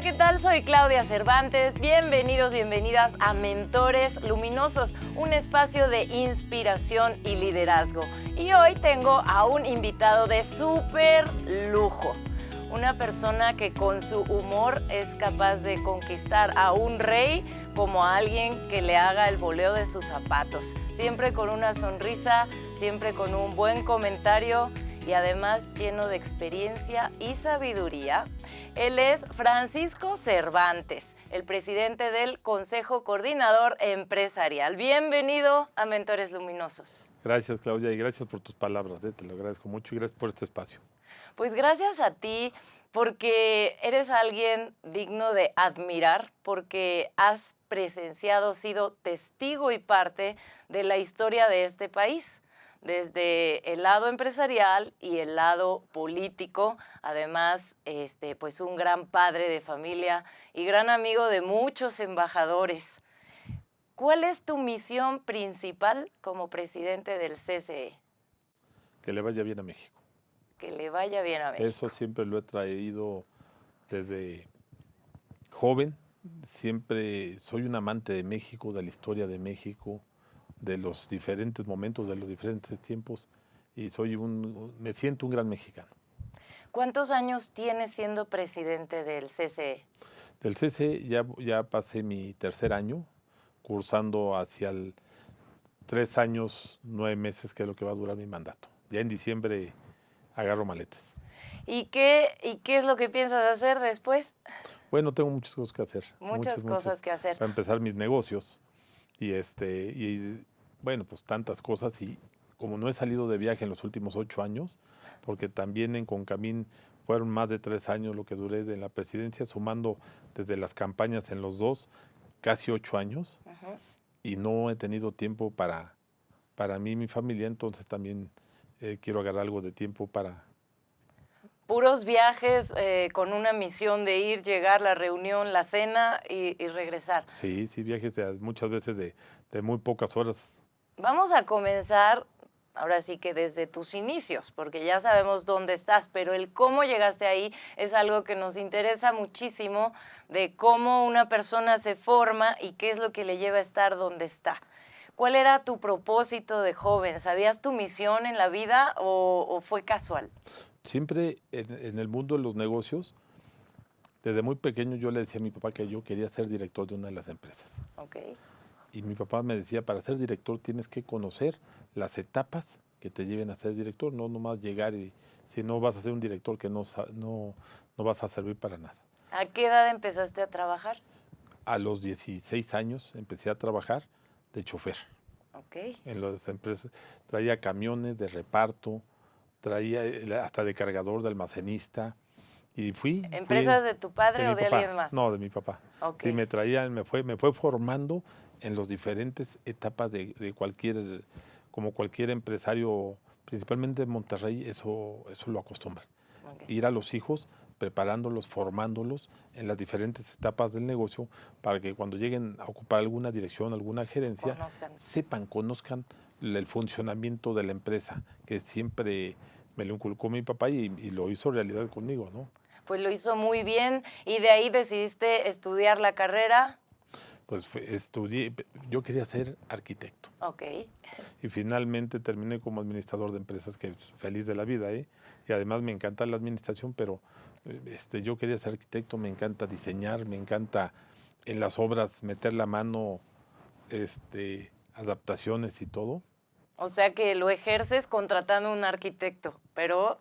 Hola, ¿qué tal? Soy Claudia Cervantes. Bienvenidos, bienvenidas a Mentores Luminosos, un espacio de inspiración y liderazgo. Y hoy tengo a un invitado de súper lujo. Una persona que con su humor es capaz de conquistar a un rey como a alguien que le haga el voleo de sus zapatos. Siempre con una sonrisa, siempre con un buen comentario y además lleno de experiencia y sabiduría. Él es Francisco Cervantes, el presidente del Consejo Coordinador Empresarial. Bienvenido a Mentores Luminosos. Gracias, Claudia, y gracias por tus palabras, te lo agradezco mucho y gracias por este espacio. Pues gracias a ti, porque eres alguien digno de admirar, porque has presenciado, sido testigo y parte de la historia de este país, desde el lado empresarial y el lado político, además, pues un gran padre de familia y gran amigo de muchos embajadores. ¿Cuál es tu misión principal como presidente del CCE? Que le vaya bien a México. Que le vaya bien a México. Eso siempre lo he traído desde joven. Siempre soy un amante de México, de la historia de México, de los diferentes momentos, de los diferentes tiempos, y me siento un gran mexicano. ¿Cuántos años tienes siendo presidente del CCE? Del CCE ya pasé mi tercer año, cursando hacia 3 años, 9 meses, que es lo que va a durar mi mandato. Ya en diciembre agarro maletas. ¿Y qué es lo que piensas hacer después? Bueno, tengo muchas cosas que hacer. Muchas cosas que hacer. Para empezar mis negocios y bueno, pues tantas cosas, y como no he salido de viaje en los últimos 8 años, porque también en Concamín fueron más de 3 años lo que duré en la presidencia, sumando desde las campañas en los dos, casi 8 años, y no he tenido tiempo para mí y mi familia, entonces también quiero agarrar algo de tiempo para... Puros viajes con una misión de ir, llegar, la reunión, la cena y regresar. Sí, viajes muchas veces de muy pocas horas. Vamos a comenzar, ahora sí que desde tus inicios, porque ya sabemos dónde estás, pero el cómo llegaste ahí es algo que nos interesa muchísimo, de cómo una persona se forma y qué es lo que le lleva a estar donde está. ¿Cuál era tu propósito de joven? ¿Sabías tu misión en la vida o fue casual? Siempre en el mundo de los negocios, desde muy pequeño yo le decía a mi papá que yo quería ser director de una de las empresas. Okay. Y mi papá me decía, para ser director tienes que conocer las etapas que te lleven a ser director, no nomás llegar y si no vas a ser un director que no vas a servir para nada. ¿A qué edad empezaste a trabajar? A los 16 años empecé a trabajar de chofer. Okay. En las empresas traía camiones de reparto, traía hasta de cargador, de almacenista, y fui... ¿Empresas de tu padre o de alguien más? No, de mi papá. Okay. Sí, me fue formando en las diferentes etapas de como cualquier empresario, principalmente en Monterrey, eso lo acostumbran. Okay. Ir a los hijos, preparándolos, formándolos en las diferentes etapas del negocio para que cuando lleguen a ocupar alguna dirección, alguna gerencia, conozcan el funcionamiento de la empresa, que siempre me lo inculcó mi papá y lo hizo realidad conmigo, ¿no? Pues lo hizo muy bien. ¿Y de ahí decidiste estudiar la carrera? Pues estudié, yo quería ser arquitecto. Ok. Y finalmente terminé como administrador de empresas, que es feliz de la vida, ¿eh? Y además me encanta la administración, pero yo quería ser arquitecto, me encanta diseñar, me encanta en las obras meter la mano, adaptaciones y todo. O sea que lo ejerces contratando a un arquitecto, pero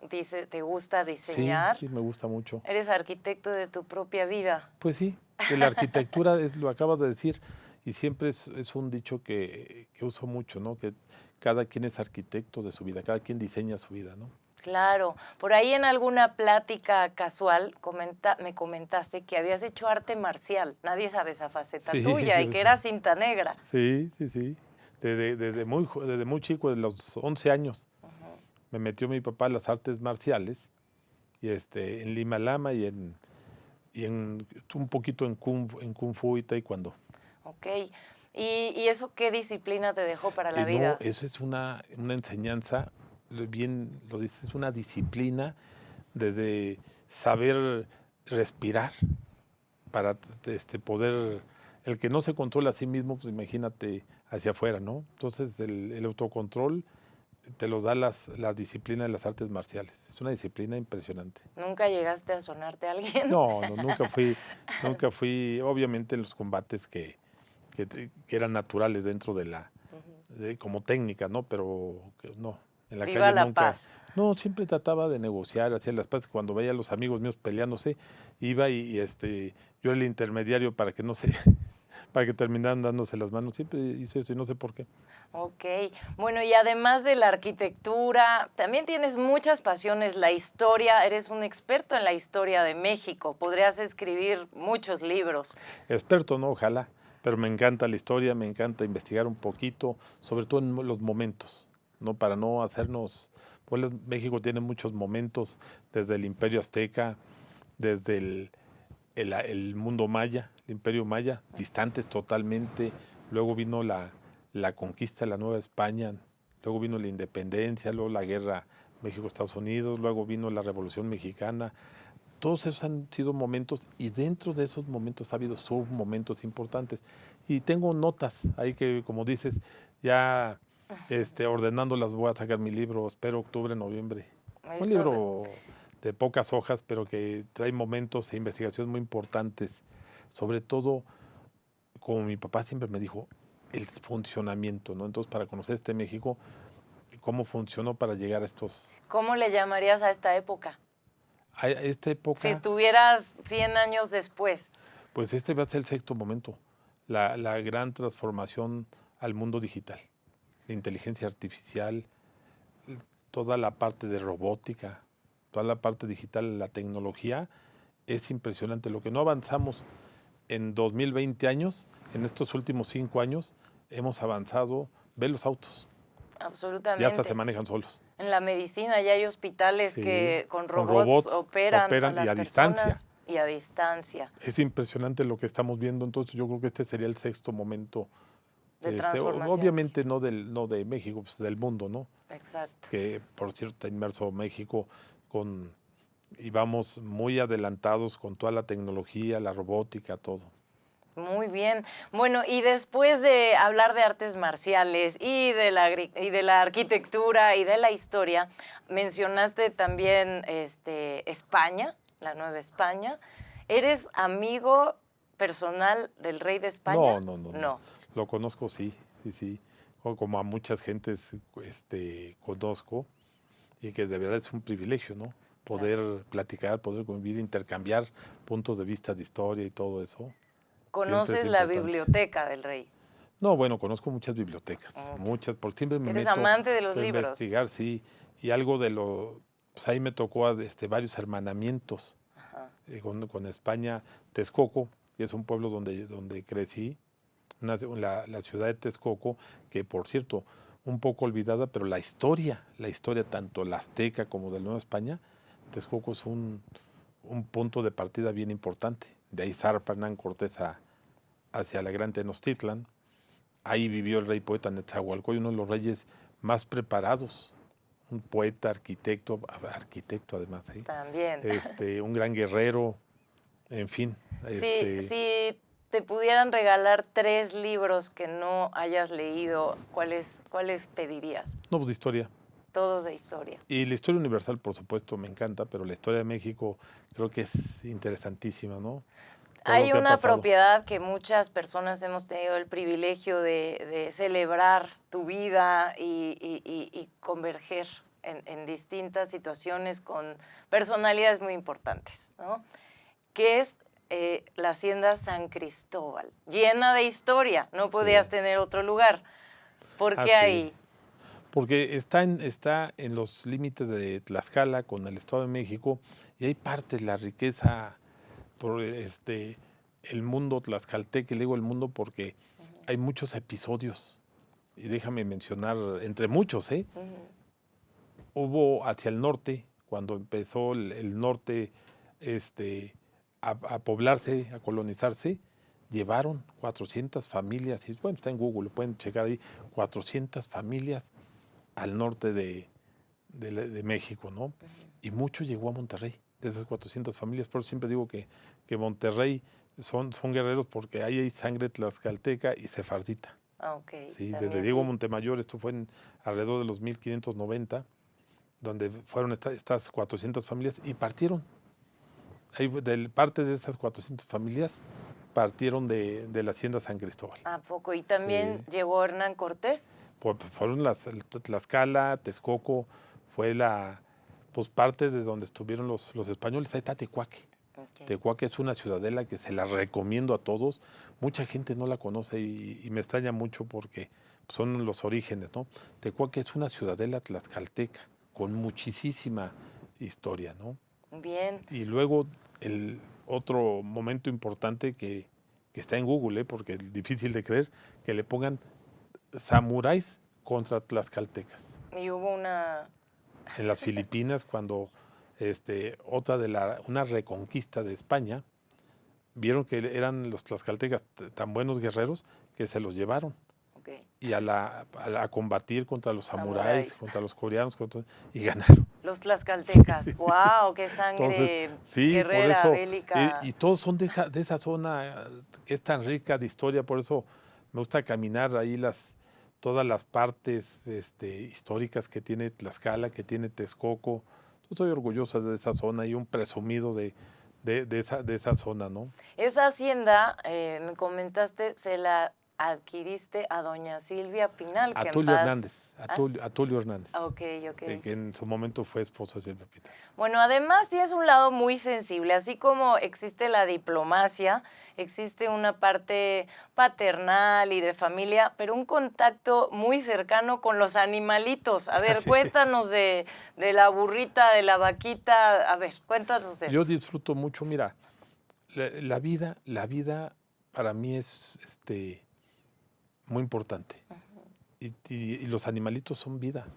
te gusta diseñar. Sí, me gusta mucho. Eres arquitecto de tu propia vida. Pues sí, la arquitectura lo acabas de decir, y siempre es un dicho que uso mucho, ¿no? Que cada quien es arquitecto de su vida, cada quien diseña su vida, ¿no? Claro. Por ahí en alguna plática casual me comentaste que habías hecho arte marcial. Nadie sabe esa faceta tuya y que eras cinta negra. Sí. Desde muy chico, de los 11 años, me metió mi papá a las artes marciales, y en Lima Lama y un poquito en Kung Fu y Taekwondo. Ok. ¿Y eso qué disciplina te dejó para la vida? No, eso es una enseñanza, bien lo dices, es una disciplina desde saber respirar, para poder, el que no se controla a sí mismo, pues imagínate hacia afuera, ¿no? Entonces el autocontrol te los da la disciplina de las artes marciales. Es una disciplina impresionante. ¿Nunca llegaste a sonarte a alguien? No, nunca fui, obviamente en los combates que eran naturales dentro de como técnica, ¿no? Pero no, en la Viva calle la nunca. paz. No, siempre trataba de negociar, hacía las paces. Cuando veía a los amigos míos peleándose, iba y yo era el intermediario para que no se, para que terminaran dándose las manos. Siempre hice eso y no sé por qué. Ok, bueno, y además de la arquitectura, también tienes muchas pasiones, la historia, eres un experto en la historia de México, podrías escribir muchos libros. Experto, ¿no? Ojalá, pero me encanta la historia, me encanta investigar un poquito, sobre todo en los momentos, ¿no? Para no hacernos, pues México tiene muchos momentos, desde el Imperio Azteca, desde el mundo maya, el Imperio Maya, distantes totalmente, luego vino la conquista de la Nueva España, luego vino la independencia, luego la guerra México-Estados Unidos, luego vino la Revolución Mexicana. Todos esos han sido momentos y dentro de esos momentos ha habido submomentos importantes. Y tengo notas ahí que, como dices, ya ordenándolas voy a sacar mi libro, espero octubre, noviembre. Un libro de pocas hojas, pero que trae momentos e investigaciones muy importantes. Sobre todo, como mi papá siempre me dijo, el funcionamiento, ¿no? Entonces, para conocer México, cómo funcionó para llegar a estos... ¿Cómo le llamarías a esta época? A esta época... Si estuvieras 100 años después. Pues este va a ser el sexto momento, la gran transformación al mundo digital, la inteligencia artificial, toda la parte de robótica, toda la parte digital, la tecnología, es impresionante. Lo que no avanzamos en 2020 años, en estos últimos 5 años, hemos avanzado, ve los autos. Absolutamente. Ya hasta se manejan solos. En la medicina ya hay hospitales Sí, que con robots operan a las y a personas distancia. y a distancia. Es impresionante lo que estamos viendo, entonces yo creo que este sería el sexto momento De transformación. obviamente no de México, pues del mundo, ¿no? Exacto. Que por cierto está inmerso México y vamos muy adelantados con toda la tecnología, la robótica, todo. Muy bien. Bueno, y después de hablar de artes marciales y de la arquitectura y de la historia, mencionaste también España, la Nueva España. ¿Eres amigo personal del rey de España? No. Lo conozco, sí. Como a muchas gentes conozco, y que de verdad es un privilegio, ¿no? Poder platicar, poder convivir, intercambiar puntos de vista de historia y todo eso. ¿Conoces la biblioteca del rey? No, bueno, conozco muchas bibliotecas, muchas, porque siempre me meto. Eres amante de los a libros. Investigar, sí, y algo pues ahí me tocó varios hermanamientos con España, Texcoco, que es un pueblo donde crecí, la ciudad de Texcoco, que por cierto, un poco olvidada, pero la historia tanto la azteca como de la Nueva España, Texcoco es un punto de partida bien importante. De ahí zarpa Hernán Cortés hacia la gran Tenochtitlan. Ahí vivió el rey poeta Netzahualcóyotl, uno de los reyes más preparados. Un poeta, arquitecto además. También. Un gran guerrero, en fin. Si te pudieran regalar 3 libros que no hayas leído, ¿cuáles pedirías? No, pues de historia. Todos de historia. Y la historia universal, por supuesto, me encanta, pero la historia de México creo que es interesantísima, ¿no? Hay una propiedad que muchas personas hemos tenido el privilegio de celebrar tu vida y converger en distintas situaciones con personalidades muy importantes, ¿no? Que es la Hacienda San Cristóbal, llena de historia. No podías tener otro lugar. ¿Por qué ahí? Porque está en los límites de Tlaxcala con el Estado de México y hay parte de la riqueza por el mundo tlaxcalteca, y le digo el mundo porque hay muchos episodios. Y déjame mencionar, entre muchos, hubo hacia el norte, cuando empezó el norte a poblarse, a colonizarse, llevaron 400 familias, y bueno, está en Google, lo pueden checar ahí, 400 familias al norte de México, ¿no? Y mucho llegó a Monterrey, de esas 400 familias. Por eso siempre digo que Monterrey son guerreros porque ahí hay sangre tlaxcalteca y sefardita. Ah, ok. Sí, También desde Diego sí. Montemayor, esto fue alrededor de los 1590, donde fueron estas 400 familias y partieron. Parte de esas 400 familias partieron de la hacienda San Cristóbal. ¿A poco? ¿Y también llegó Hernán Cortés? Fueron Tlaxcala, Texcoco, fue pues parte de donde estuvieron los españoles. Ahí está Tecuaque. Okay. Tecuaque es una ciudadela que se la recomiendo a todos. Mucha gente no la conoce y me extraña mucho porque son los orígenes, ¿no? Tecuaque es una ciudadela tlaxcalteca con muchísima historia, ¿no? Bien. Y luego el otro momento importante que está en Google, porque es difícil de creer, que le pongan samuráis contra tlaxcaltecas. Y hubo una... En las Filipinas, cuando una reconquista de España, vieron que eran los tlaxcaltecas tan buenos guerreros que se los llevaron. Okay. Y a combatir contra los samuráis, contra los coreanos, y ganaron. Los tlaxcaltecas, wow, qué sangre. Entonces, sí, guerrera, por eso, bélica. Y todos son de esa zona que es tan rica de historia, por eso me gusta caminar ahí todas las partes históricas que tiene Tlaxcala, que tiene Texcoco. Yo estoy orgullosa de esa zona y un presumido de esa zona, ¿no? Esa hacienda, me comentaste, se la adquiriste a doña Silvia Pinal. A Tulio Hernández. A Tulio Hernández. Ok. Que en su momento fue esposo de Silvia Pinal. Bueno, además tienes un lado muy sensible, así como existe la diplomacia, existe una parte paternal y de familia, pero un contacto muy cercano con los animalitos. A ver, cuéntanos de la burrita, de la vaquita, a ver, cuéntanos eso. Yo disfruto mucho, mira, la vida para mí es muy importante. Uh-huh. Y los animalitos son vidas,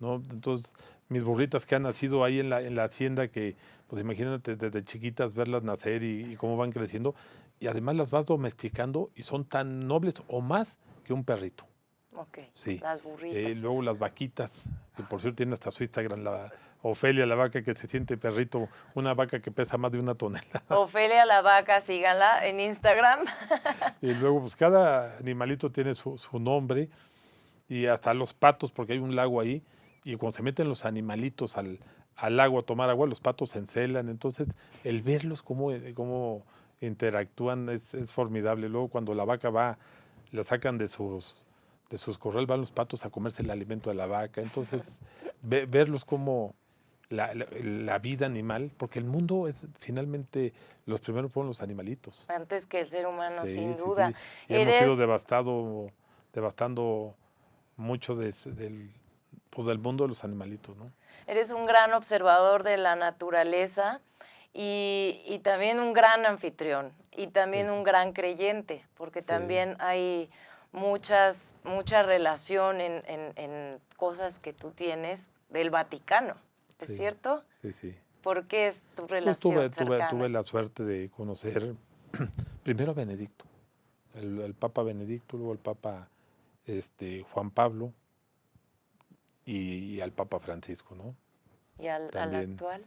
¿no? Entonces, mis burritas que han nacido ahí en la hacienda, que pues imagínate desde chiquitas verlas nacer y cómo van creciendo, y además las vas domesticando y son tan nobles o más que un perrito. Ok, sí. Las burritas. Luego las vaquitas, que por cierto tiene hasta su Instagram, la Ofelia, la vaca que se siente perrito, una vaca que pesa más de 1 tonelada. Ofelia la vaca, síganla en Instagram. Y luego pues cada animalito tiene su nombre, y hasta los patos, porque hay un lago ahí, y cuando se meten los animalitos al lago a tomar agua, los patos se encelan. Entonces, el verlos cómo interactúan es formidable. Luego cuando la vaca la sacan de sus corrales, van los patos a comerse el alimento de la vaca. Entonces, verlos como la vida animal, porque el mundo es finalmente, los primeros fueron los animalitos. Antes que el ser humano, sin duda. Sí. Y hemos ido devastando mucho del mundo de los animalitos, ¿no? Eres un gran observador de la naturaleza y también un gran anfitrión y también un gran creyente, porque también hay mucha relación en cosas que tú tienes del Vaticano, ¿es cierto? Sí. ¿Por qué es tu relación cercana? Tuve la suerte de conocer primero a Benedicto, el Papa Benedicto, luego el Papa Juan Pablo y al Papa Francisco, ¿no? ¿Y al actual?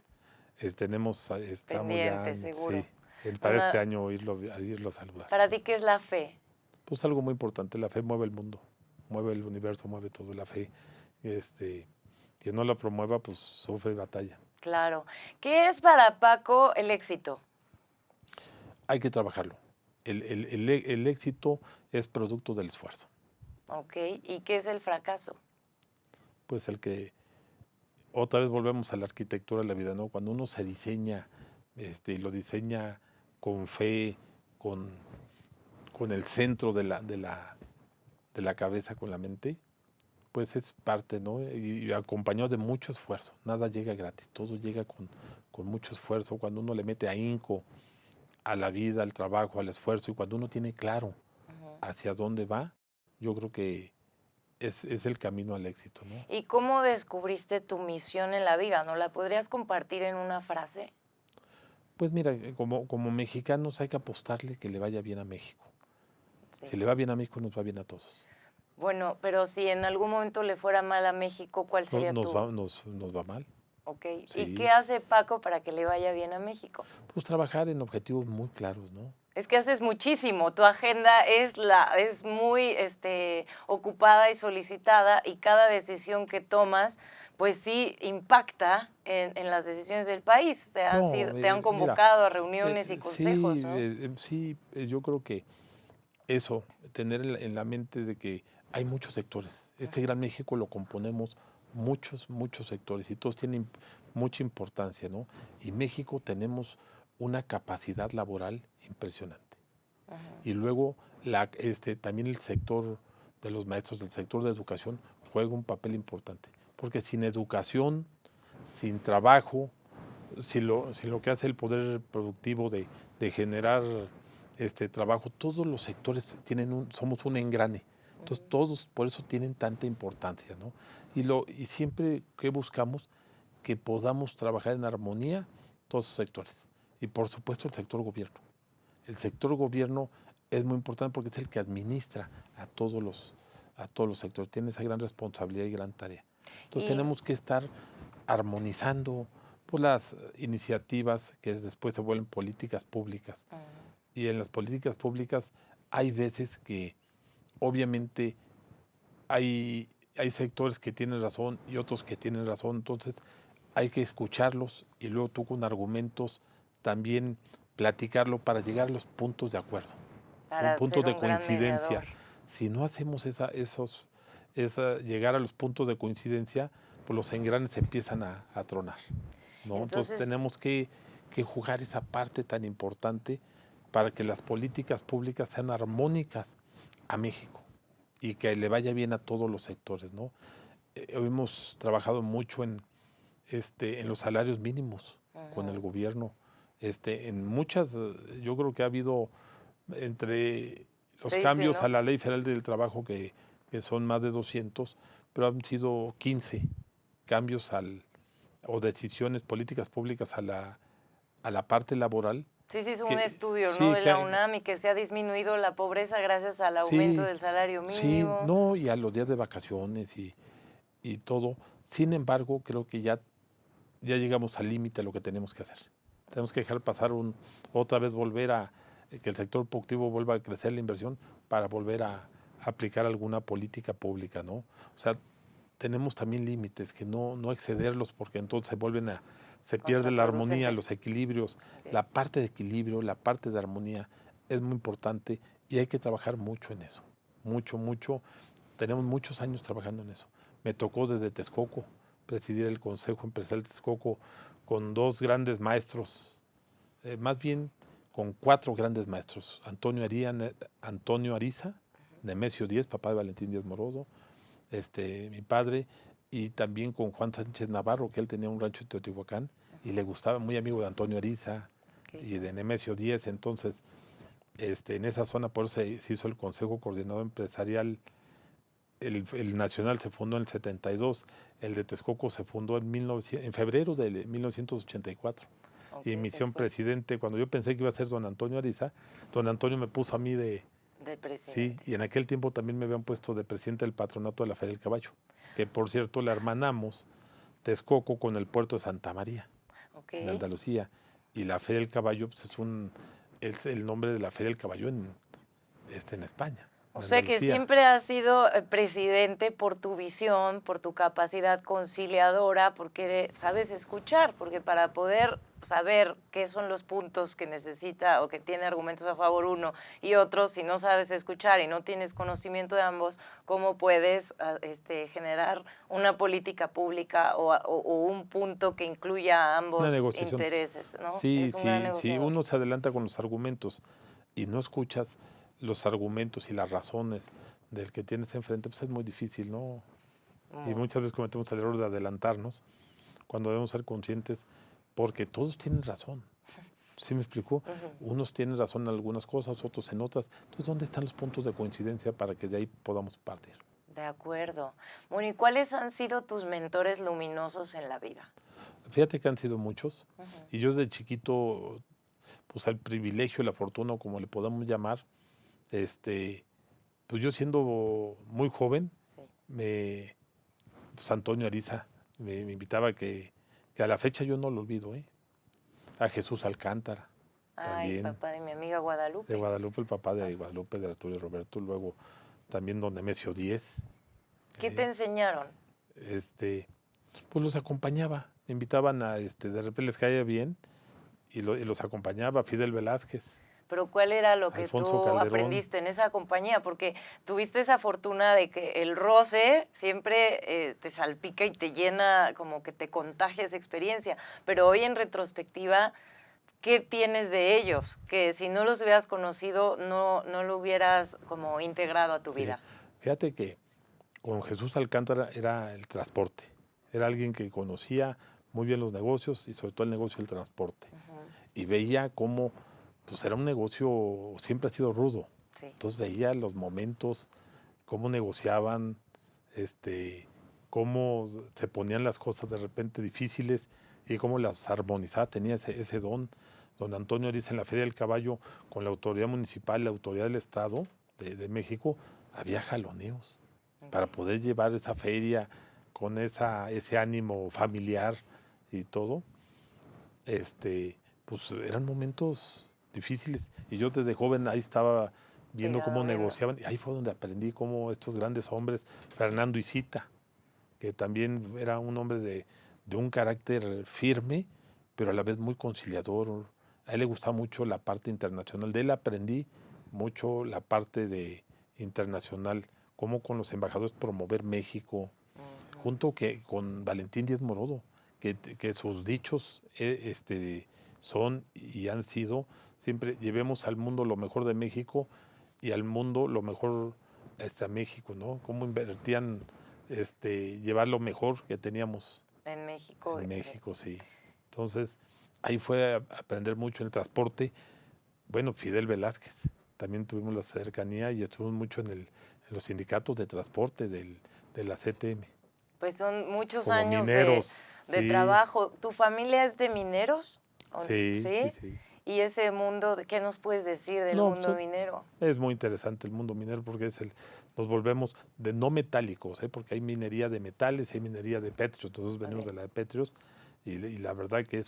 Estamos pendiente, ya, seguro. Sí, para este año irlo a saludar. ¿Para ti qué es la fe? Pues algo muy importante, la fe mueve el mundo, mueve el universo, mueve todo. La fe, quien no la promueva, pues sufre batalla. Claro. ¿Qué es para Paco el éxito? Hay que trabajarlo. El éxito es producto del esfuerzo. Ok. ¿Y qué es el fracaso? Pues el que otra vez volvemos a la arquitectura de la vida, ¿no? Cuando uno se diseña, lo diseña con fe, con el centro de la cabeza, con la mente, pues es parte, ¿no? Y acompañado de mucho esfuerzo. Nada llega gratis, todo llega con mucho esfuerzo. Cuando uno le mete ahínco a la vida, al trabajo, al esfuerzo, y cuando uno tiene claro hacia dónde va, yo creo que es el camino al éxito, ¿no? ¿Y cómo descubriste tu misión en la vida? ¿No la podrías compartir en una frase? Pues mira, como mexicanos hay que apostarle que le vaya bien a México. Sí. Si le va bien a México, nos va bien a todos. Bueno, pero si en algún momento le fuera mal a México, ¿cuál sería nos va mal. Ok. Ok. Sí. ¿Y qué hace Paco para que le vaya bien a México? Pues trabajar en objetivos muy claros, ¿no? Es que haces muchísimo, tu agenda es muy ocupada y solicitada y cada decisión que tomas, pues sí impacta en las decisiones del país. No, Te han mira, convocado a reuniones y consejos, sí, ¿no? sí, yo creo que eso, tener en la mente de que hay muchos sectores. Este Gran México lo componemos muchos sectores y todos tienen mucha importancia, ¿no? Y México tenemos una capacidad laboral impresionante. Y luego también el sector de los maestros, del sector de educación, juega un papel importante. Porque sin educación, sin trabajo, sin lo que hace el poder productivo de generar trabajo, todos los sectores somos un engrane. Entonces todos por eso tienen tanta importancia, ¿no? Y siempre que buscamos que podamos trabajar en armonía todos los sectores. Y por supuesto el sector gobierno. El sector gobierno es muy importante porque es el que administra a todos los sectores. Tiene esa gran responsabilidad y gran tarea. Entonces tenemos que estar armonizando pues, las iniciativas que después se vuelven políticas públicas. Y en las políticas públicas hay veces que obviamente hay sectores que tienen razón y otros que tienen razón. Entonces hay que escucharlos y luego tú con argumentos también platicarlo para llegar a los puntos de acuerdo, Para puntos ser de un gran coincidencia. mediador. Si no hacemos llegar a los puntos de coincidencia, pues los engranes empiezan a tronar, ¿no? Entonces tenemos que jugar esa parte tan importante para que las políticas públicas sean armónicas a México y que le vaya bien a todos los sectores, ¿no? Hemos trabajado mucho en los salarios mínimos con el gobierno. En muchas, yo creo que ha habido entre los cambios a la Ley Federal del Trabajo, que son más de 200, pero han sido 15 cambios o decisiones políticas públicas a la parte laboral. Sí, se hizo un estudio, ¿no? De la UNAM y que se ha disminuido la pobreza gracias al aumento del salario mínimo. Sí, no, y a los días de vacaciones y todo. Sin embargo, creo que ya llegamos al límite de lo que tenemos que hacer. Tenemos que dejar pasar otra vez volver a que el sector productivo vuelva a crecer la inversión para volver a aplicar alguna política pública, ¿no? O sea, tenemos también límites, que no excederlos porque entonces se pierde la armonía, los equilibrios. La parte de equilibrio, la parte de armonía es muy importante y hay que trabajar mucho en eso. Mucho. Tenemos muchos años trabajando en eso. Me tocó desde Texcoco presidir el Consejo Empresarial de Texcoco con dos grandes maestros, más bien con 4 grandes maestros: Antonio Ariza, Nemesio Díez, papá de Valentín Díaz Morodo, mi padre, y también con Juan Sánchez Navarro, que él tenía un rancho en Teotihuacán y le gustaba, muy amigo de Antonio Ariza y de Nemesio Díez. Entonces, en esa zona, por eso se hizo el Consejo Coordinador Empresarial. El nacional se fundó en el 72, el de Texcoco se fundó en febrero de 1984. Y mi presidente, cuando yo pensé que iba a ser don Antonio Ariza, don Antonio me puso a mí de presidente. Sí, y en aquel tiempo también me habían puesto de presidente del patronato de la Feria del Caballo, que por cierto le hermanamos Texcoco con el puerto de Santa María, de Andalucía. Y la Feria del Caballo pues, es el nombre de la Feria del Caballo en España. O sea que siempre has sido presidente por tu visión, por tu capacidad conciliadora, porque sabes escuchar, porque para poder saber qué son los puntos que necesita o que tiene argumentos a favor uno y otro, si no sabes escuchar y no tienes conocimiento de ambos, ¿cómo puedes generar una política pública o un punto que incluya a ambos intereses, ¿no? Sí, uno se adelanta con los argumentos y no escuchas los argumentos y las razones del que tienes enfrente, pues es muy difícil, ¿no? Y muchas veces cometemos el error de adelantarnos cuando debemos ser conscientes, porque todos tienen razón. ¿Sí me explicó? Unos tienen razón en algunas cosas, otros en otras. Entonces, ¿dónde están los puntos de coincidencia para que de ahí podamos partir? De acuerdo. Bueno, ¿y cuáles han sido tus mentores luminosos en la vida? Fíjate que han sido muchos. Y yo desde chiquito, pues el privilegio, la fortuna, como le podamos llamar, pues yo siendo muy joven, pues Antonio Ariza me invitaba a que que a la fecha yo no lo olvido, ¿eh? A Jesús Alcántara. Ay, También, papá de mi amiga Guadalupe. de Guadalupe, el papá de Guadalupe, de Arturo y Roberto, luego también don Nemesio Díez. ¿Qué te enseñaron? Pues los acompañaba, me invitaban a, de repente les caía bien y los acompañaba, Fidel Velázquez. Pero ¿cuál era lo que Alfonso tú Calderón. aprendiste en esa compañía? Porque tuviste esa fortuna de que el roce siempre te salpica y te llena, como que te contagia esa experiencia. Pero hoy en retrospectiva, ¿qué tienes de ellos? Que si no los hubieras conocido, no lo hubieras como integrado a tu vida. Fíjate que con Jesús Alcántara era el transporte. Era alguien que conocía muy bien los negocios y sobre todo el negocio del transporte. Y veía cómo pues era un negocio, siempre ha sido rudo. Sí. Entonces veía los momentos, cómo negociaban, cómo se ponían las cosas de repente difíciles y cómo las armonizaba. Tenía ese don. Don Antonio Ariza en la Feria del Caballo, con la autoridad municipal, la autoridad del Estado de México, había jaloneos para poder llevar esa feria con ese ánimo familiar y todo. Pues eran momentos difíciles. Y yo desde joven ahí estaba viendo cómo negociaban. Y ahí fue donde aprendí cómo estos grandes hombres, Fernando Isita, que también era un hombre de un carácter firme, pero a la vez muy conciliador. A él le gustaba mucho la parte internacional. De él aprendí mucho la parte internacional, cómo con los embajadores promover México, junto con Valentín Díez Morodo, que sus dichos son y han sido siempre: llevemos al mundo lo mejor de México y al mundo lo mejor a México, ¿no? Cómo invertían llevar lo mejor que teníamos en México. En México, sí. Entonces, ahí fue a aprender mucho en el transporte. Bueno, Fidel Velázquez, también tuvimos la cercanía y estuvimos mucho en los sindicatos de transporte de la CTM. Pues son muchos Como años mineros, de sí. trabajo. ¿Tu familia es de mineros? Sí, sí, sí. ¿Y ese mundo, qué nos puedes decir del mundo minero? Es muy interesante el mundo minero porque nos volvemos de no metálicos, porque hay minería de metales y hay minería de pétreos. Nosotros venimos de la de pétreos y la verdad que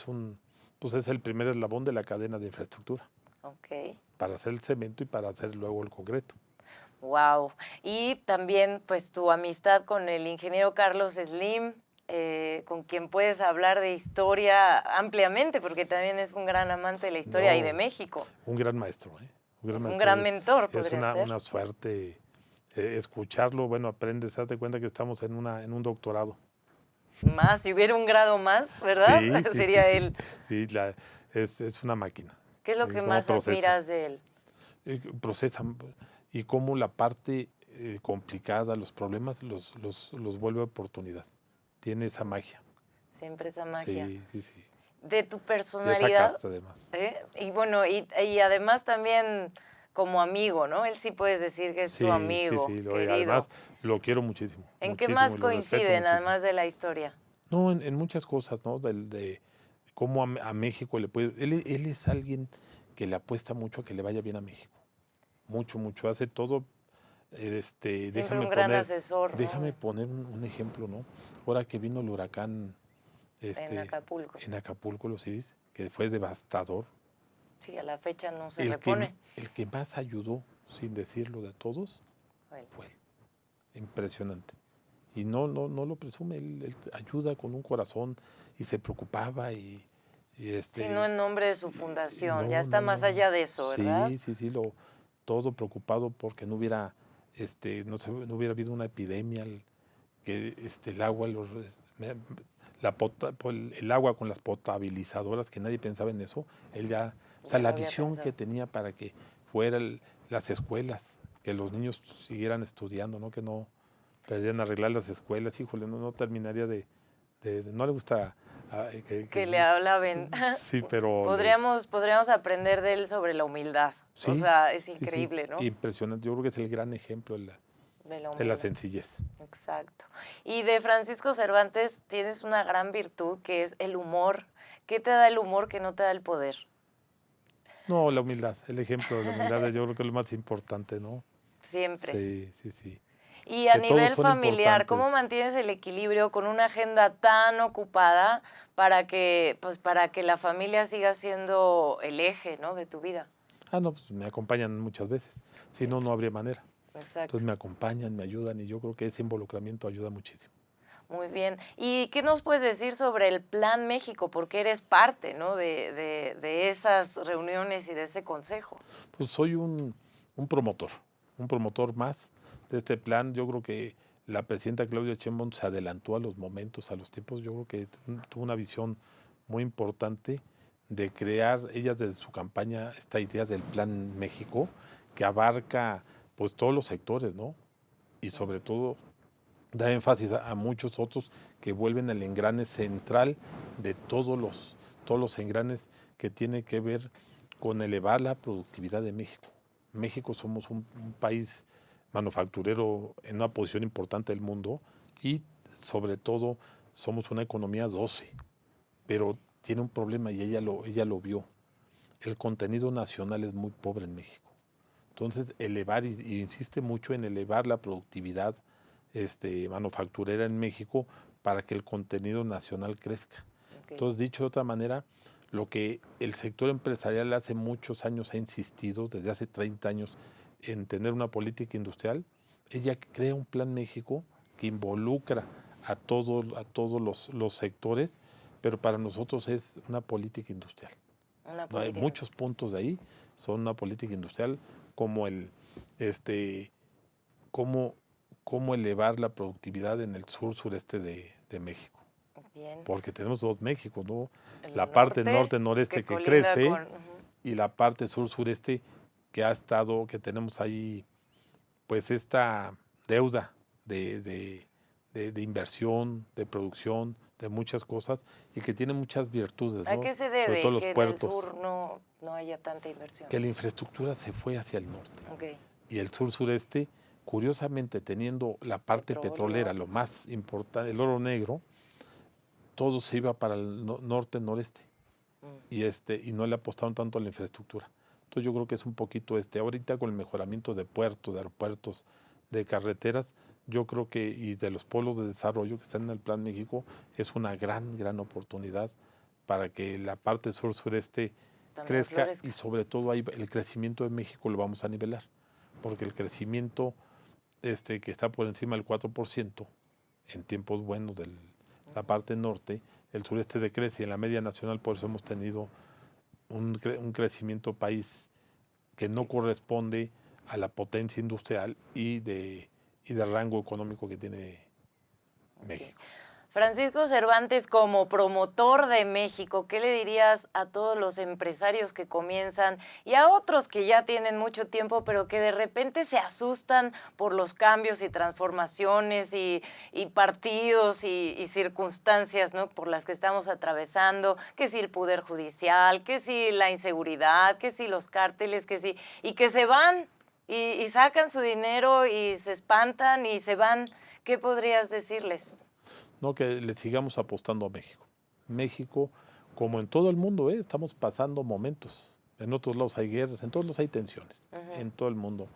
pues es el primer eslabón de la cadena de infraestructura. Para hacer el cemento y para hacer luego el concreto. Wow. Y también pues tu amistad con el ingeniero Carlos Slim, con quien puedes hablar de historia ampliamente, porque también es un gran amante de la historia y de México. Un gran maestro, Un gran mentor, podría ser. Es una suerte escucharlo. Bueno, aprendes, haz de cuenta que estamos en un doctorado. Más, si hubiera un grado más, ¿verdad? Sí, sería él. Sí, es una máquina. ¿Qué es lo que más admiras de él? Procesa y cómo la parte complicada, los problemas, los vuelve oportunidad. Tiene esa magia. Siempre esa magia. Sí. De tu personalidad. Casta, además. Y bueno, y además también como amigo, ¿no? Él sí puedes decir que es tu amigo, querido. Además lo quiero muchísimo. ¿En qué más coinciden, además de la historia? No, en muchas cosas, ¿no? De cómo a México le puede... Él es alguien que le apuesta mucho a que le vaya bien a México. Mucho, mucho. Hace todo... Siempre un gran asesor, ¿no? Déjame poner un ejemplo, ¿no? Ahora que vino el huracán... en Acapulco. En Acapulco, lo dice, que fue devastador. Sí, a la fecha no se repone. El que más ayudó, sin decirlo de todos, fue él. Impresionante. Y no lo presume, él ayuda con un corazón y se preocupaba y sí, no en nombre de su fundación, ya está más allá de eso, ¿verdad? Sí, todo preocupado porque no hubiera habido una epidemia, que el agua, el agua con las potabilizadoras, que nadie pensaba en eso. Él ya, o sea, la visión que tenía para que fueran las escuelas, que los niños siguieran estudiando, ¿no? Que no perdían arreglar las escuelas. Híjole, no terminaría no le gusta que le hablaban. Sí, pero podríamos aprender de él sobre la humildad. Sí, o sea, es increíble, sí. ¿no? Impresionante. Yo creo que es el gran ejemplo de la sencillez. Exacto. Y de Francisco Cervantes tienes una gran virtud que es el humor. ¿Qué te da el humor que no te da el poder? No, la humildad. El ejemplo de la humildad yo creo que es lo más importante, ¿no? Siempre. Sí. Y a que todos nivel son familiar, ¿cómo importantes. mantienes el equilibrio con una agenda tan ocupada para que, pues, para que la familia siga siendo el eje, ¿no?, de tu vida? No, pues me acompañan muchas veces, si Sí, no, no habría manera. exacto. Entonces me acompañan, me ayudan y yo creo que ese involucramiento ayuda muchísimo. Muy bien. ¿Y qué nos puedes decir sobre el Plan México? Porque eres parte, ¿no?, de esas reuniones y de ese consejo. Pues soy un promotor más de este plan. Yo creo que la presidenta Claudia Sheinbaum se adelantó a los momentos, a los tiempos. Yo creo que tuvo una visión muy importante de crear ella desde su campaña esta idea del Plan México que abarca pues todos los sectores, ¿no? Y sobre todo da énfasis a muchos otros que vuelven el engrane central de todos los engranes que tiene que ver con elevar la productividad de México. México somos un país manufacturero en una posición importante del mundo y sobre todo somos una economía 12, pero tiene un problema y ella lo vio. El contenido nacional es muy pobre en México. Entonces, elevar, y insiste mucho en elevar la productividad manufacturera en México para que el contenido nacional crezca. Ok. Entonces, dicho de otra manera, lo que el sector empresarial hace muchos años ha insistido, desde hace 30 años, en tener una política industrial, ella crea un plan México que involucra a todos los sectores, pero para nosotros es una política industrial. Una No hay política. muchos puntos de ahí, son una política industrial, como cómo elevar la productividad en el sureste de México. Bien. Porque tenemos dos Méxicos, ¿no? El La parte norte, noreste-noreste que colinda crece con- y la parte sur-sureste que tenemos ahí, pues esta deuda de inversión, de producción, de muchas cosas y que tiene muchas virtudes, ¿A ¿no? qué se Sobre debe todo los que en el puertos. sur no haya tanta inversión? Que la infraestructura se fue hacia el norte. Ok. Y el sur-sureste, curiosamente, teniendo la parte Petróleo. petrolera, lo más importante, el oro negro, todo se iba para el norte-noreste. Y no le apostaron tanto a la infraestructura. Entonces yo creo que es un poquito ahorita con el mejoramiento de puertos, de aeropuertos, de carreteras, yo creo que, y de los polos de desarrollo que están en el Plan México, es una gran oportunidad para que la parte sur-sureste También crezca florezca. y sobre todo ahí el crecimiento de México lo vamos a nivelar, porque el crecimiento que está por encima del 4% en tiempos buenos de la parte norte, el sureste decrece y en la media nacional por eso hemos tenido un crecimiento país que no corresponde a la potencia industrial y de rango económico que tiene México. Francisco Cervantes, como promotor de México, ¿qué le dirías a todos los empresarios que comienzan y a otros que ya tienen mucho tiempo, pero que de repente se asustan por los cambios y transformaciones y partidos y circunstancias, ¿no?, por las que estamos atravesando? Que si el Poder Judicial, que si la inseguridad, que si los cárteles, que si, y que se van y sacan su dinero y se espantan y se van. ¿Qué podrías decirles? No, que le sigamos apostando a México. México, como en todo el mundo, estamos pasando momentos. En otros lados hay guerras, en todos lados hay tensiones, en todo el mundo.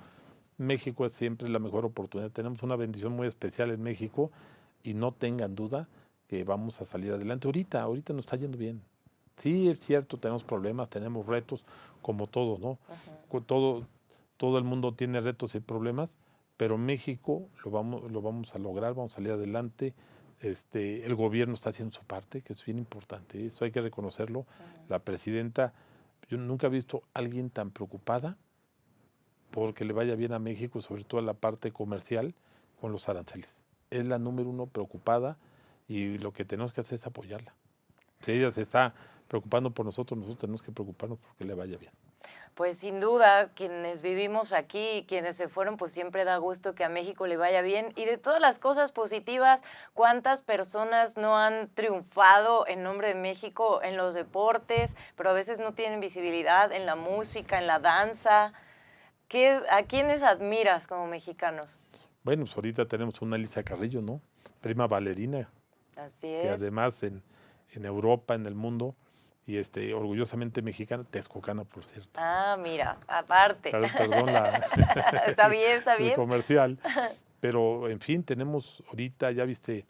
México es siempre la mejor oportunidad. Tenemos una bendición muy especial en México y no tengan duda que vamos a salir adelante. Ahorita nos está yendo bien. Sí, es cierto, tenemos problemas, tenemos retos, como todo, ¿no? Todo el mundo tiene retos y problemas, pero México lo vamos a lograr, vamos a salir adelante. El gobierno está haciendo su parte, que es bien importante, eso hay que reconocerlo. La presidenta, yo nunca he visto a alguien tan preocupada porque le vaya bien a México, sobre todo en la parte comercial, con los aranceles. Es la número uno preocupada y lo que tenemos que hacer es apoyarla. Si ella se está preocupando por nosotros tenemos que preocuparnos porque le vaya bien. Pues sin duda, quienes vivimos aquí y quienes se fueron, pues siempre da gusto que a México le vaya bien. Y de todas las cosas positivas, ¿cuántas personas no han triunfado en nombre de México en los deportes, pero a veces no tienen visibilidad en la música, en la danza? ¿A quiénes admiras como mexicanos? Bueno, pues ahorita tenemos una Elisa Carrillo, ¿no? Prima bailarina, Así que es. además en Europa, en el mundo, y orgullosamente mexicana, texcocana, por cierto. Ah, mira, aparte. Perdón Está bien, está el bien. comercial. Pero, en fin, tenemos ahorita, ya viste,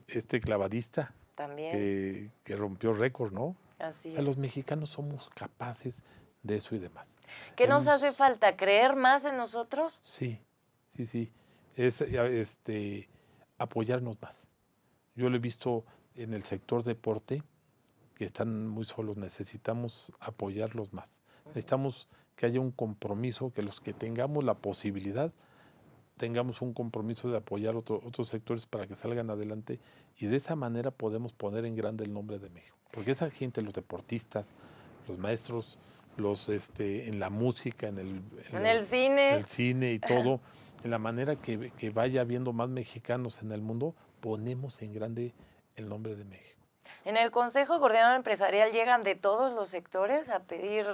este clavadista También. que rompió récord, ¿no? Así O sea, es. los mexicanos somos capaces de eso y demás. ¿Qué nos hace Hemos, falta? ¿Creer más en nosotros? sí, sí, sí, es apoyarnos más. Yo lo he visto en el sector deporte, que están muy solos, necesitamos apoyarlos más. Necesitamos que haya un compromiso, que los que tengamos la posibilidad, tengamos un compromiso de apoyar otros sectores para que salgan adelante y de esa manera podemos poner en grande el nombre de México. Porque esa gente, los deportistas, los maestros, los en la música, En el cine. en el cine y todo, en la manera que vaya habiendo más mexicanos en el mundo, ponemos en grande el nombre de México. En el Consejo Coordinador Empresarial llegan de todos los sectores a pedir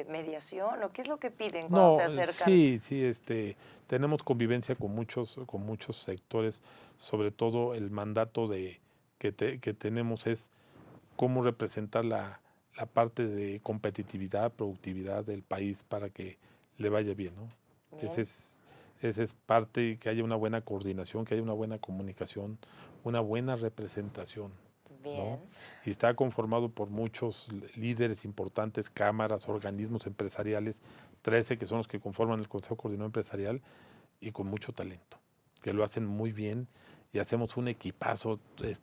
mediación, ¿o qué es lo que piden cuando se acercan? Sí, tenemos convivencia con muchos sectores, sobre todo el mandato que tenemos es cómo representar la parte de competitividad, productividad del país para que le vaya bien, ¿no? Bien. Ese es parte, que haya una buena coordinación, que haya una buena comunicación, una buena representación. Bien. ¿No? Y está conformado por muchos líderes importantes, cámaras, organismos empresariales, 13 que son los que conforman el Consejo Coordinador Empresarial y con mucho talento, que lo hacen muy bien y hacemos un equipazo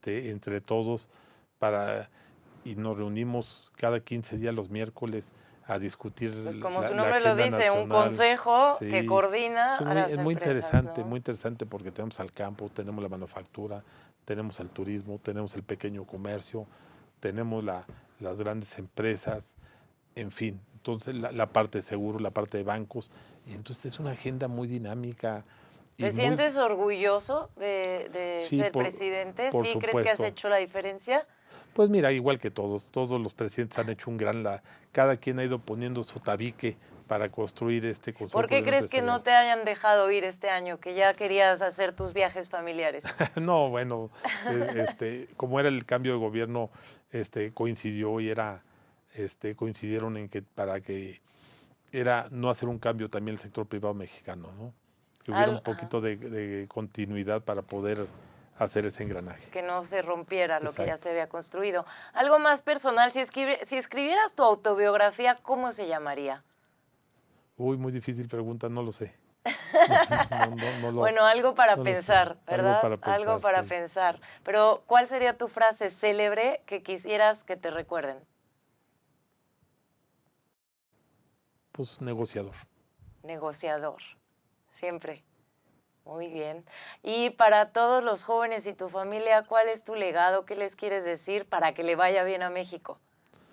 entre todos y nos reunimos cada 15 días los miércoles a discutir Pues como la su nombre lo agenda dice, un nacional. consejo Sí. que coordina Es a las muy empresas, interesante, ¿no? muy interesante porque tenemos al campo, tenemos la manufactura, tenemos el turismo, tenemos el pequeño comercio, tenemos las grandes empresas, en fin. Entonces la parte de seguro, la parte de bancos, y entonces es una agenda muy dinámica. ¿Te sientes orgulloso de Sí, ser presidente? por ¿Sí crees que has supuesto. hecho la diferencia? Pues mira, igual que todos los presidentes han hecho cada quien ha ido poniendo su tabique para construir este Consejo ¿Por qué Coordinador crees que no Empresarial. te hayan dejado ir este año, que ya querías hacer tus viajes familiares? No, bueno, como era el cambio de gobierno, coincidió y coincidieron en que para que era no hacer un cambio también el sector privado mexicano, ¿no? Que hubiera un poquito de continuidad para poder hacer ese engranaje. Que no se rompiera lo que ya Exacto. se había construido. Algo más personal, si escribieras tu autobiografía, ¿cómo se llamaría? Uy, muy difícil pregunta, no lo sé. Bueno, algo para no lo sé. pensar, ¿verdad? Algo para pensar, sí. pensar. Pero, ¿cuál sería tu frase célebre que quisieras que te recuerden? Pues negociador. Negociador, siempre. Muy bien. Y para todos los jóvenes y tu familia, ¿cuál es tu legado? ¿Qué les quieres decir para que le vaya bien a México?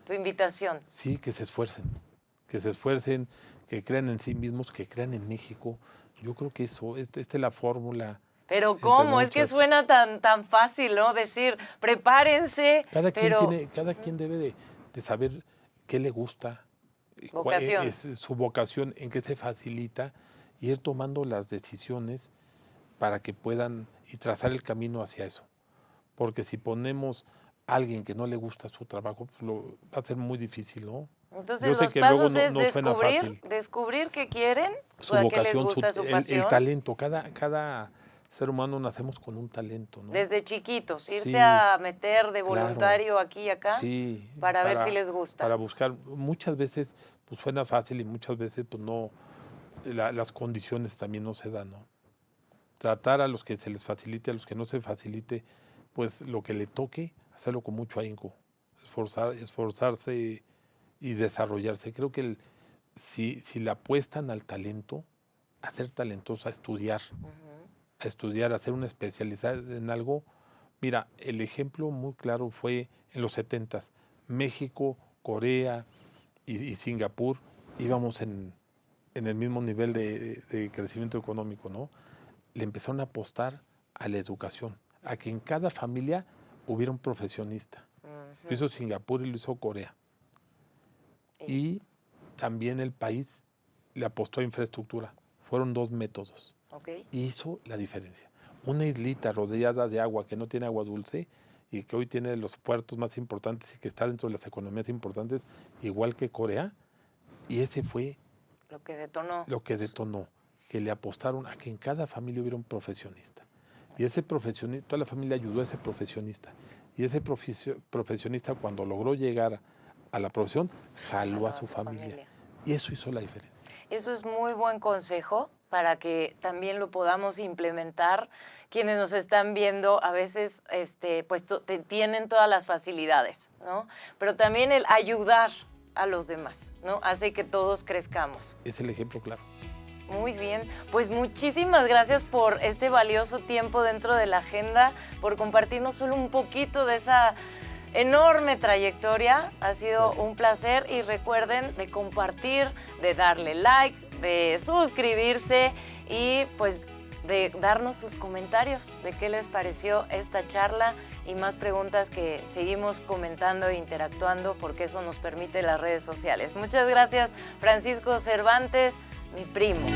Tu invitación. Sí, que se esfuercen, que crean en sí mismos, que crean en México. Yo creo que eso, esta es la fórmula. Pero ¿cómo? Es que suena tan fácil, ¿no? Decir, prepárense. Cada quien debe de saber qué le gusta, Vocación. es su vocación, en qué se facilita, y ir tomando las decisiones para que puedan y trazar el camino hacia eso. Porque si ponemos a alguien que no le gusta su trabajo, pues va a ser muy difícil, ¿no? Entonces Yo sé los que luego pasos es no suena fácil. descubrir qué quieren, Su qué les vocación, gusta, su pasión. el talento. Cada ser humano nacemos con un talento, ¿no? Desde chiquitos, irse Sí, a meter de claro. voluntario aquí y acá Sí, para ver si les gusta. Para buscar, muchas veces pues suena fácil y muchas veces pues no, las condiciones también no se dan, ¿no? Tratar a los que se les facilite, a los que no se facilite, pues lo que le toque, hacerlo con mucho ahínco, esforzarse y desarrollarse. Creo que si le apuestan al talento, a ser talentoso, a estudiar, a hacer una especialidad en algo. Mira, el ejemplo muy claro fue en los 70s. México, Corea y Singapur íbamos en el mismo nivel de crecimiento económico, ¿no? Le empezaron a apostar a la educación, a que en cada familia hubiera un profesionista. Lo hizo Singapur y lo hizo Corea. Y también el país le apostó a infraestructura. Fueron 2 métodos. Okay. Y hizo la diferencia. Una islita rodeada de agua que no tiene agua dulce y que hoy tiene los puertos más importantes y que está dentro de las economías importantes, igual que Corea, y ese fue lo que detonó. que le apostaron a que en cada familia hubiera un profesionista. Y ese profesionista, toda la familia ayudó a ese profesionista. Y ese profesionista, cuando logró llegar a la profesión, jaló a su familia. Y eso hizo la diferencia. Eso es muy buen consejo para que también lo podamos implementar. Quienes nos están viendo a veces pues tienen todas las facilidades, ¿no? Pero también el ayudar a los demás, ¿no? Hace que todos crezcamos. Es el ejemplo claro. Muy bien, pues muchísimas gracias por este valioso tiempo dentro de la agenda, por compartirnos solo un poquito de esa enorme trayectoria. Ha sido un placer y recuerden de compartir, de darle like, de suscribirse y pues de darnos sus comentarios de qué les pareció esta charla y más preguntas que seguimos comentando e interactuando porque eso nos permite las redes sociales. Muchas gracias, Francisco Cervantes, mi primo.